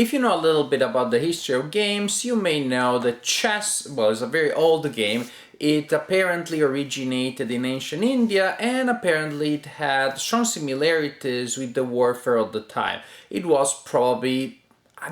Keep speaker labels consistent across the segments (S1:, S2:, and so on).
S1: If you know a little bit about the history of games, you may know that chess was a very old game. It apparently originated in ancient India, and apparently it had strong similarities with the warfare of the time. It was probably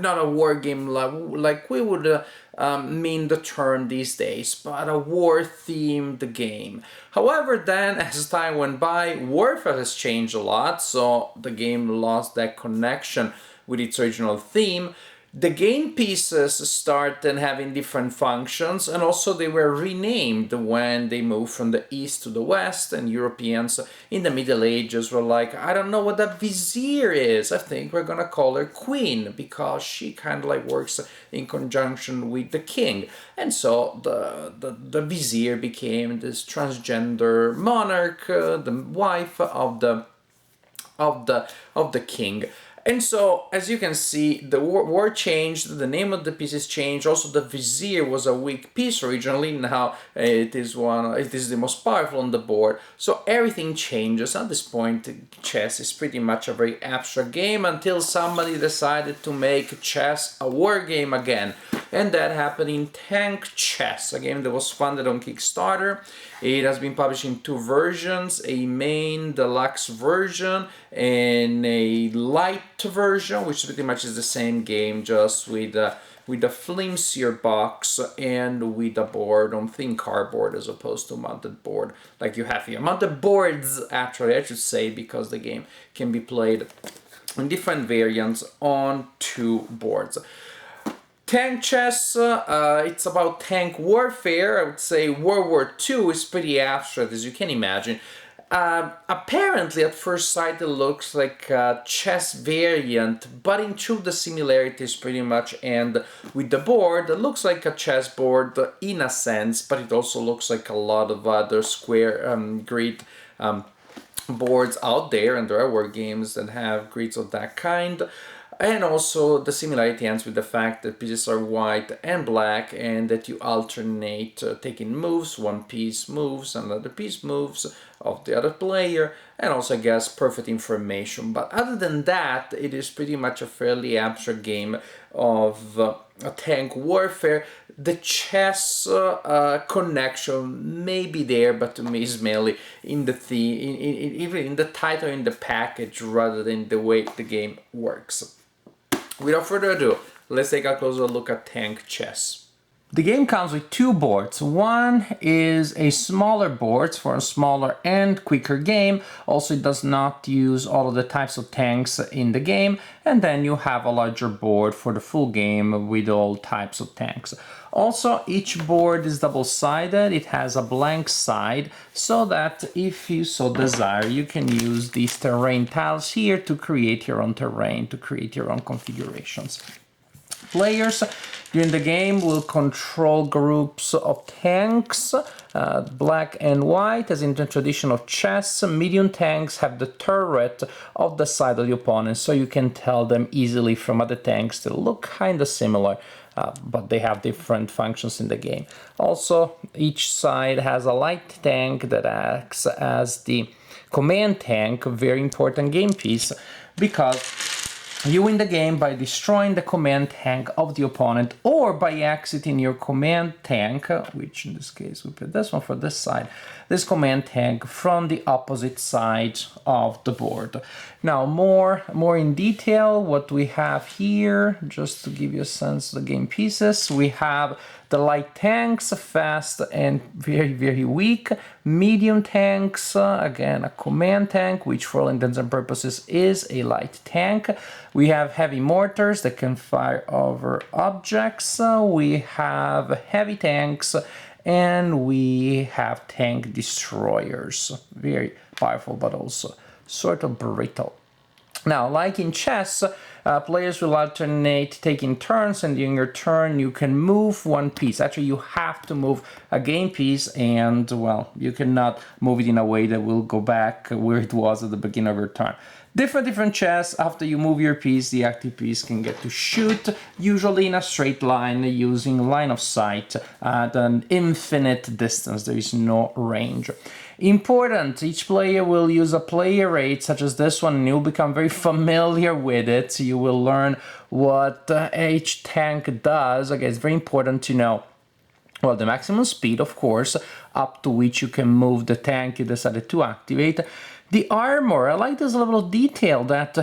S1: not a war game like we would mean the term these days, but a war-themed game. However, then as time went by, warfare has changed a lot, so the game lost that connection with its original theme. The game pieces started having different functions, and also they were renamed when they moved from the east to the west, and Europeans in the Middle Ages were like, I don't know what that vizier is, I think we're gonna call her queen, because she kind of like works in conjunction with the king. And so the vizier became this transgender monarch, the wife of the king. And so, as you can see, the war changed, the name of the pieces changed. Also, the vizier was a weak piece originally. Now it is the most powerful on the board. So everything changes. At this point, chess is pretty much a very abstract game until somebody decided to make chess a war game again. And that happened in Tank Chess, a game that was funded on Kickstarter. It has been published in 2 versions, a main deluxe version and a light version, which pretty much is the same game, just with a flimsier box and with a board on thin cardboard as opposed to mounted board like you have here. Mounted boards, actually, I should say, because the game can be played in different variants on 2 boards. Tank chess, it's about tank warfare. I would say World War II is pretty abstract, as you can imagine. Apparently, at first sight, it looks like a chess variant, but in truth, the similarities pretty much end with the board. It looks like a chessboard in a sense, but it also looks like a lot of other square grid boards out there, and there are war games that have grids of that kind. And also the similarity ends with the fact that pieces are white and black, and that you alternate taking moves. One piece moves, another piece moves of the other player, and also, I guess, perfect information. But other than that, it is pretty much a fairly abstract game of a tank warfare. The chess connection may be there, but to me is mainly in the theme, even in the title, in the package, rather than the way the game works. Without further ado, let's take a closer look at Tank Chess. The game comes with 2 boards. One is a smaller board for a smaller and quicker game. Also, it does not use all of the types of tanks in the game. And then you have a larger board for the full game with all types of tanks. Also, each board is double-sided. It has a blank side, so that if you so desire, you can use these terrain tiles here to create your own terrain, to create your own configurations. Players during the game will control groups of tanks, black and white, as in the tradition of chess. Medium tanks have the turret of the side of the opponent, so you can tell them easily from other tanks that look kind of similar, but they have different functions in the game. Also, each side has a light tank that acts as the command tank, a very important game piece, because you win the game by destroying the command tank of the opponent, or by exiting your command tank, which in this case we put this one for this side, this command tank from the opposite side of the board. Now, more in detail, what we have here, just to give you a sense of the game pieces, we have the light tanks, fast and very, very weak. Medium tanks, again, a command tank, which for all intents and purposes is a light tank. We have heavy mortars that can fire over objects. We have heavy tanks, and we have tank destroyers. Very powerful, but also sort of brittle. Now, like in chess, players will alternate taking turns, and during your turn you can move one piece. Actually, you have to move a game piece, and, well, you cannot move it in a way that will go back where it was at the beginning of your turn. Different chess, after you move your piece, the active piece can get to shoot, usually in a straight line, using line of sight at an infinite distance. There is no range. Important, each player will use a player rate such as this one, and you'll become very familiar with it. You will learn what each tank does. Okay, it's very important to know. Well, the maximum speed, of course, up to which you can move the tank you decided to activate. The armor, I like this level of detail that,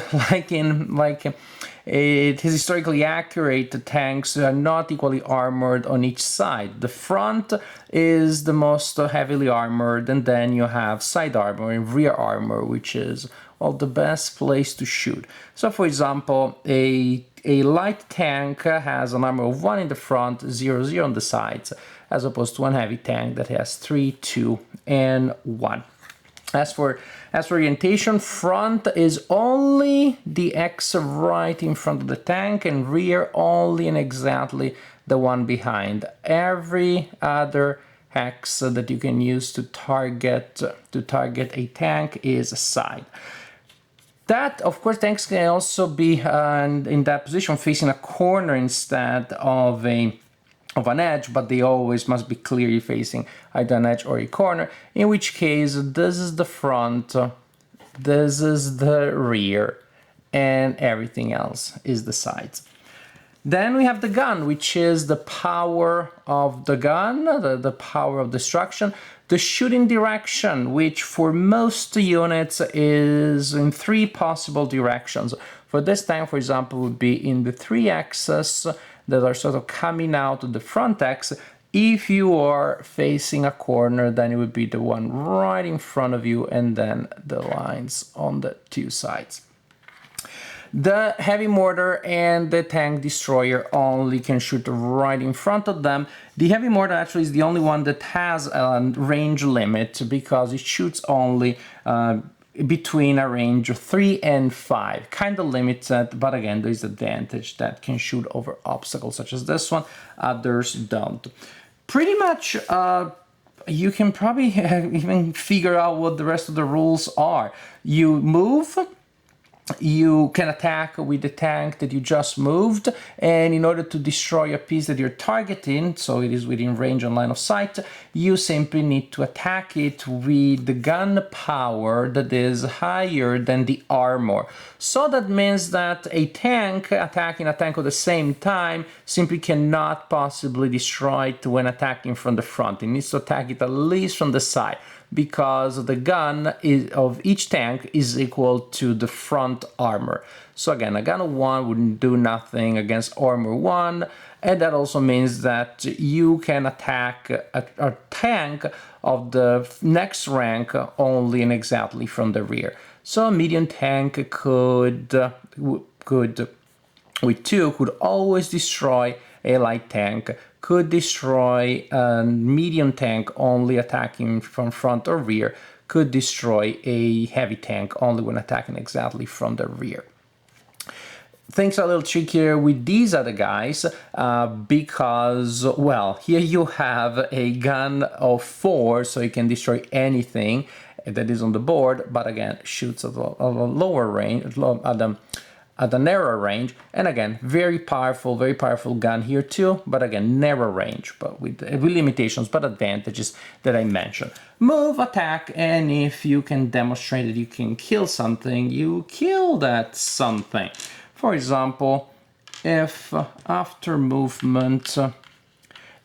S1: it is historically accurate. The tanks are not equally armored on each side. The front is the most heavily armored, and then you have side armor and rear armor, which is, well, the best place to shoot. So, for example, a light tank has an armor of 1 in the front, 0, 0 on the sides, as opposed to one heavy tank that has 3, 2, and 1. As for orientation, front is only the X right in front of the tank, and rear only and exactly the one behind. Every other X that you can use to target a tank is a side. That, of course, tanks can also be in that position facing a corner instead of an edge, but they always must be clearly facing either an edge or a corner, in which case this is the front, this is the rear, and everything else is the sides. Then we have the gun, which is the power of the gun, the power of destruction. The shooting direction, which for most units is in 3 possible directions. For this tank, for example, would be in the 3 axes that are sort of coming out of the front axis. If you are facing a corner, then it would be the one right in front of you, and then the lines on the 2 sides. The heavy mortar and the tank destroyer only can shoot right in front of them. The heavy mortar actually is the only one that has a range limit, because it shoots only between a range of 3 and 5. Kind of limited, but again, there is advantage that can shoot over obstacles such as this one. Others don't. Pretty much, you can probably even figure out what the rest of the rules are. You move. You can attack with the tank that you just moved, and in order to destroy a piece that you're targeting, so it is within range and line of sight, you simply need to attack it with the gun power that is higher than the armor. So that means that a tank attacking a tank at the same time simply cannot possibly destroy it when attacking from the front. It needs to attack it at least from the side, because the gun of each tank is equal to the front armor. So again, a gun of 1 wouldn't do nothing against armor 1, and that also means that you can attack a tank of the next rank only and exactly from the rear. So a medium tank could with 2 could always destroy a light tank, could destroy a medium tank only attacking from front or rear, could destroy a heavy tank only when attacking exactly from the rear. Things are a little trickier with these other guys because, well, here you have a gun of 4, so you can destroy anything that is on the board, but again, shoots at a lower range, at a narrow range, and again, very powerful gun here too, but again, narrow range, but with limitations, but advantages that I mentioned. Move, attack, and if you can demonstrate that you can kill something, you kill that something. For example, if after movement,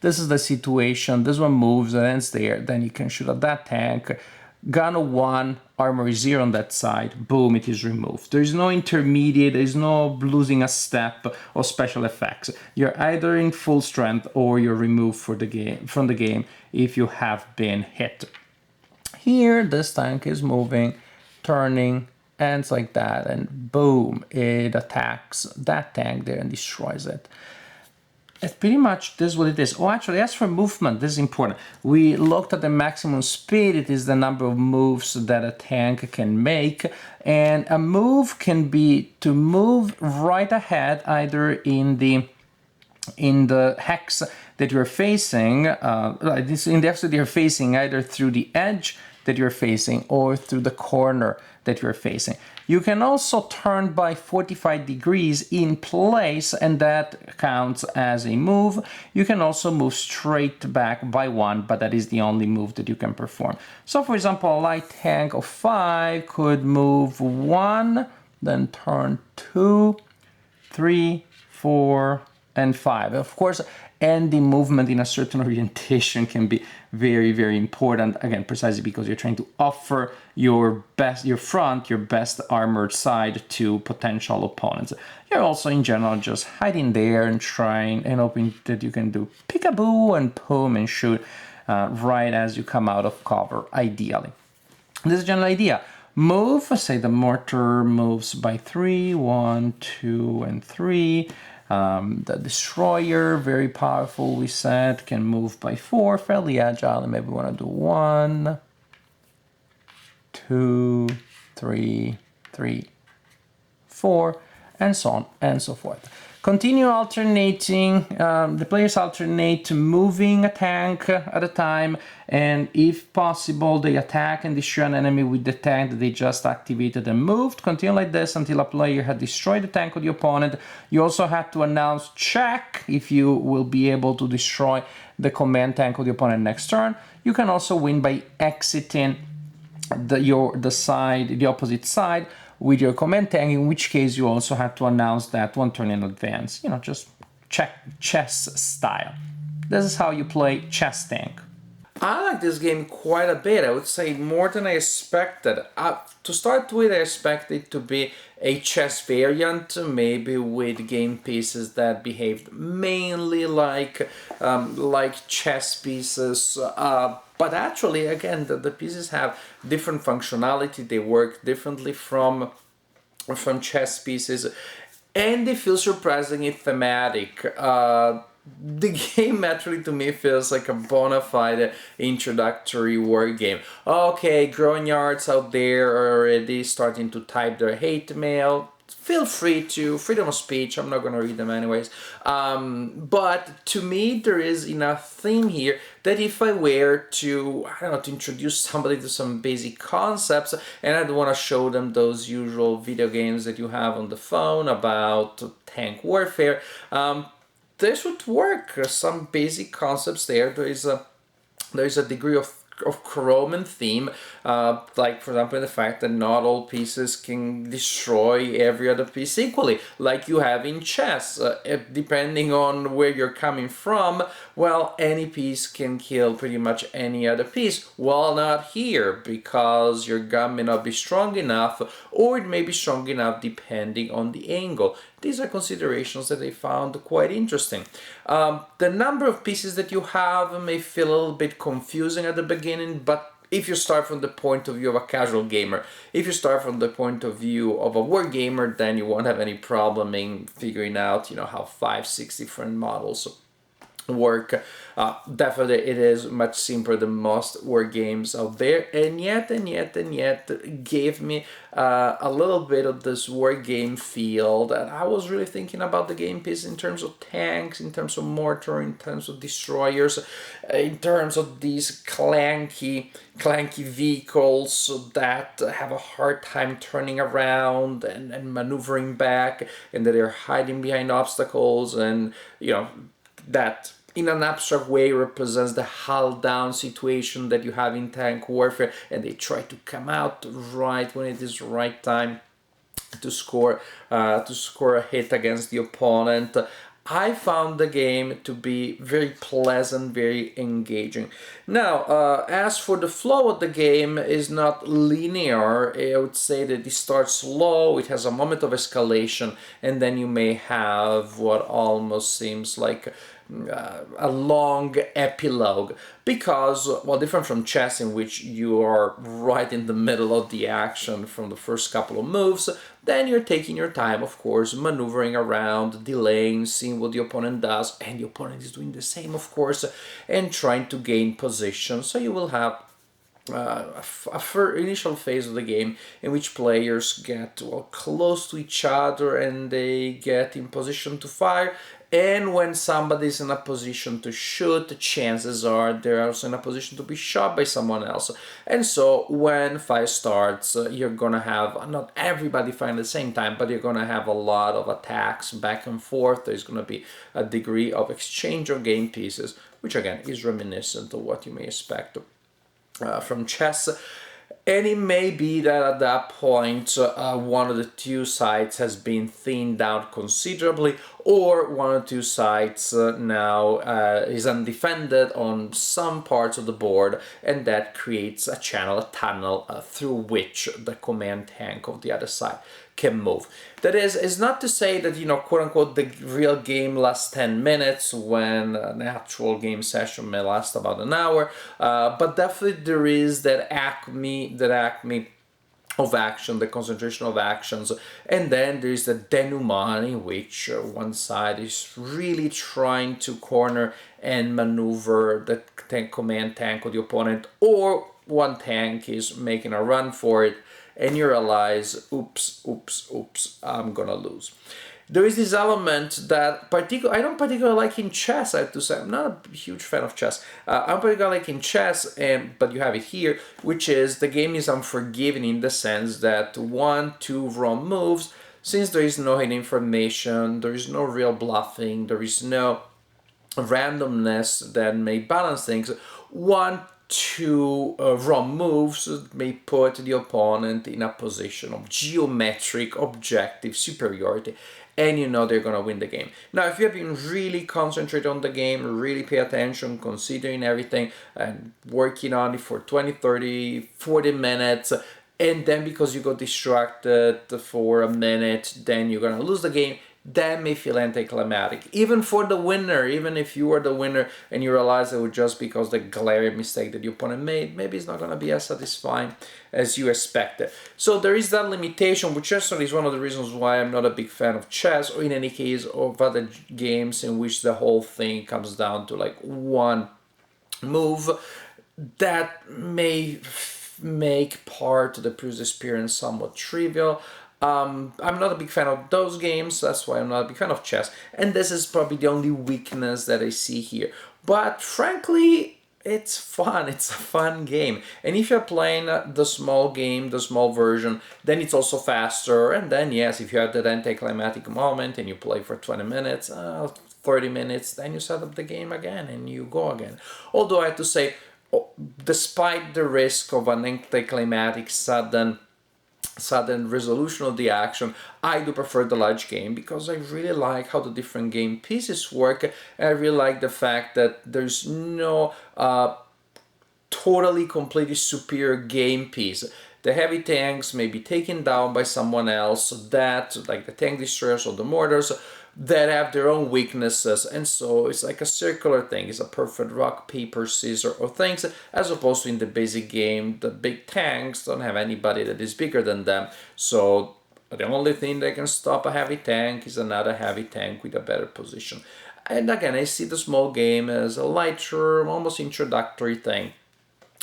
S1: this is the situation, this one moves and ends there, then you can shoot at that tank. Gun of 1, armor is 0 on that side, boom, it is removed. There is no intermediate, there is no losing a step or special effects. You're either in full strength or you're removed from the game if you have been hit. Here, this tank is moving, turning, ends like that, and boom, it attacks that tank there and destroys it. It's pretty much this is what it is. Oh, actually, as for movement, this is important. We looked at the maximum speed. It is the number of moves that a tank can make. And a move can be to move right ahead, either in the hex that you're facing, in the hex that you're facing, either through the edge that you're facing or through the corner that you're facing. You can also turn by 45 degrees in place, and that counts as a move. You can also move straight back by 1, but that is the only move that you can perform. So for example, a light tank of 5 could move 1, then turn 2, 3, 4, and 5. Of course, ending movement in a certain orientation can be very, very important, again, precisely because you're trying to offer your best armored side to potential opponents. You're also in general just hiding there and trying and hoping that you can do peekaboo and boom and shoot right as you come out of cover, ideally. This is the general idea. Move, say the mortar moves by 3, 1, 2, and 3. The destroyer, very powerful, we said, can move by 4, fairly agile, and maybe we want to do 1, 2, 3, 4, and so on and so forth. Continue alternating, the players alternate moving a tank at a time, and if possible they attack and destroy an enemy with the tank that they just activated and moved. Continue like this until a player had destroyed the tank of the opponent. You also have to announce check if you will be able to destroy the command tank of the opponent next turn. You can also win by exiting the opposite side with your command tank, in which case you also have to announce that 1 turn in advance. Just chess style. This is how you play chess tank. I like this game quite a bit. I would say more than I expected. To start with, I expected it to be a chess variant, maybe with game pieces that behaved mainly like chess pieces. But actually, again, the pieces have different functionality. They work differently from chess pieces, and they feel surprisingly thematic. The game actually to me feels like a bona fide introductory war game. Okay, grognards out there are already starting to type their hate mail. Feel free to, freedom of speech, I'm not going to read them anyways. But to me, there is enough theme here that if I were to, to introduce somebody to some basic concepts, and I'd want to show them those usual video games that you have on the phone about tank warfare, this would work. Some basic concepts there. There is a degree of Roman theme, like for example the fact that not all pieces can destroy every other piece equally, like you have in chess. Depending on where you're coming from, well, any piece can kill pretty much any other piece. Well, not here, because your gun may not be strong enough, or it may be strong enough depending on the angle. These are considerations that I found quite interesting. The number of pieces that you have may feel a little bit confusing at the beginning, but if you start from the point of view of a casual gamer, if you start from the point of view of a war gamer, then you won't have any problem in figuring out, how 5-6 different models work. Definitely it is much simpler than most war games out there, and yet gave me a little bit of this war game feel that I was really thinking about the game piece in terms of tanks, in terms of mortar, in terms of destroyers, in terms of these clanky vehicles that have a hard time turning around and maneuvering back, and that they're hiding behind obstacles, and that in an abstract way represents the hull down situation that you have in tank warfare, and they try to come out right when it is the right time to score a hit against the opponent. I found the game to be very pleasant, very engaging. Now, as for the flow of the game, is not linear. I would say that it starts slow, it has a moment of escalation, and then you may have what almost seems like a long epilogue, because, well, different from chess in which you are right in the middle of the action from the first couple of moves, then you're taking your time, of course, maneuvering around, delaying, seeing what the opponent does, and the opponent is doing the same, of course, and trying to gain position. So you will have initial phase of the game in which players get close to each other and they get in position to fire. And when somebody's in a position to shoot, chances are they're also in a position to be shot by someone else. And so when fire starts, you're gonna have not everybody firing at the same time, but you're gonna have a lot of attacks back and forth. There's gonna be a degree of exchange of game pieces, which again is reminiscent of what you may expect from chess. And it may be that at that point one of the two sides has been thinned out considerably, or one of the two sides now is undefended on some parts of the board, and that creates a channel, a tunnel through which the command tank of the other side can move. That is not to say that, quote unquote, the real game lasts 10 minutes when an actual game session may last about an hour, but definitely there is that acme of action, the concentration of actions, and then there is the denouement in which one side is really trying to corner and maneuver the command tank of the opponent, or one tank is making a run for it, and you realize, oops, I'm gonna lose. There is this element that I don't particularly like in chess, I have to say. I'm not a huge fan of chess. I'm particularly like in chess, but you have it here, which is the game is unforgiving in the sense that 1, 2 wrong moves, since there is no hidden information, there is no real bluffing, there is no randomness that may balance things. 1, 2 wrong moves may put the opponent in a position of geometric objective superiority, and they're gonna win the game. Now, if you have been really concentrated on the game, really pay attention, considering everything, and working on it for 20, 30, 40 minutes, and then because you got distracted for a minute, then you're gonna lose the game, that may feel anticlimactic. Even for the winner, even if you were the winner and you realize it was just because the glaring mistake that your opponent made, maybe it's not going to be as satisfying as you expected. So there is that limitation, which actually is one of the reasons why I'm not a big fan of chess, or in any case of other games in which the whole thing comes down to like one move. That may make part of the previous experience somewhat trivial. I'm not a big fan of those games, that's why I'm not a big fan of chess, and this is probably the only weakness that I see here. But frankly, it's fun, it's a fun game, and if you're playing the small game, the small version, then it's also faster, and then yes, if you have that anticlimactic moment and you play for 20 minutes, 30 minutes, then you set up the game again and you go again. Although I have to say, despite the risk of an anticlimactic sudden resolution of the action, I do prefer the large game because I really like how the different game pieces work, and I really like the fact that there's no totally completely superior game piece. The heavy tanks may be taken down by someone else, that like the tank destroyers or the mortars, that have their own weaknesses, and so it's like a circular thing. It's a perfect rock, paper, scissors or things, as opposed to in the basic game, the big tanks don't have anybody that is bigger than them, so the only thing that can stop a heavy tank is another heavy tank with a better position. And again, I see the small game as a lighter, almost introductory thing,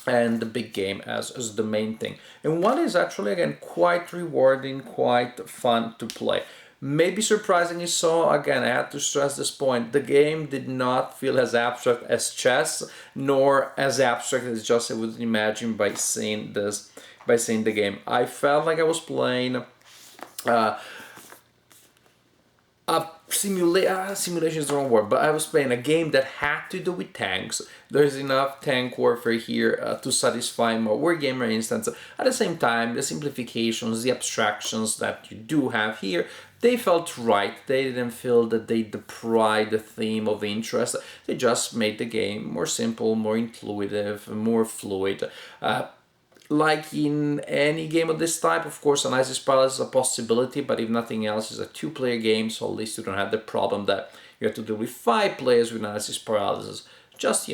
S1: and the big game as the main thing. And one is actually, again, quite rewarding, quite fun to play. Maybe surprisingly so. Again, I have to stress this point. The game did not feel as abstract as chess, nor as abstract as just I would imagine by seeing the game. I felt like I was playing a simulation is the wrong word, but I was playing a game that had to do with tanks. There's enough tank warfare here to satisfy my wargamer instance. At the same time, the simplifications, the abstractions that you do have here, they felt right. They didn't feel that they deprived the theme of interest. They just made the game more simple, more intuitive, more fluid. Like in any game of this type, of course, analysis paralysis is a possibility, but if nothing else, it's a two-player game, so at least you don't have the problem that you have to deal with 5 players with analysis paralysis. Just,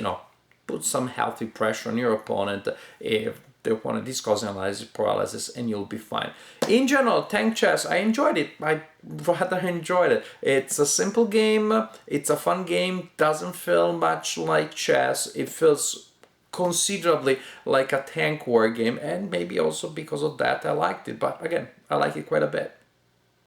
S1: put some healthy pressure on your opponent if the opponent is causing analysis paralysis, and you'll be fine. In general, tank chess, I enjoyed it. I rather enjoyed it. It's a simple game, it's a fun game, doesn't feel much like chess. It feels considerably like a tank war game, and maybe also because of that I liked it. But again, I like it quite a bit.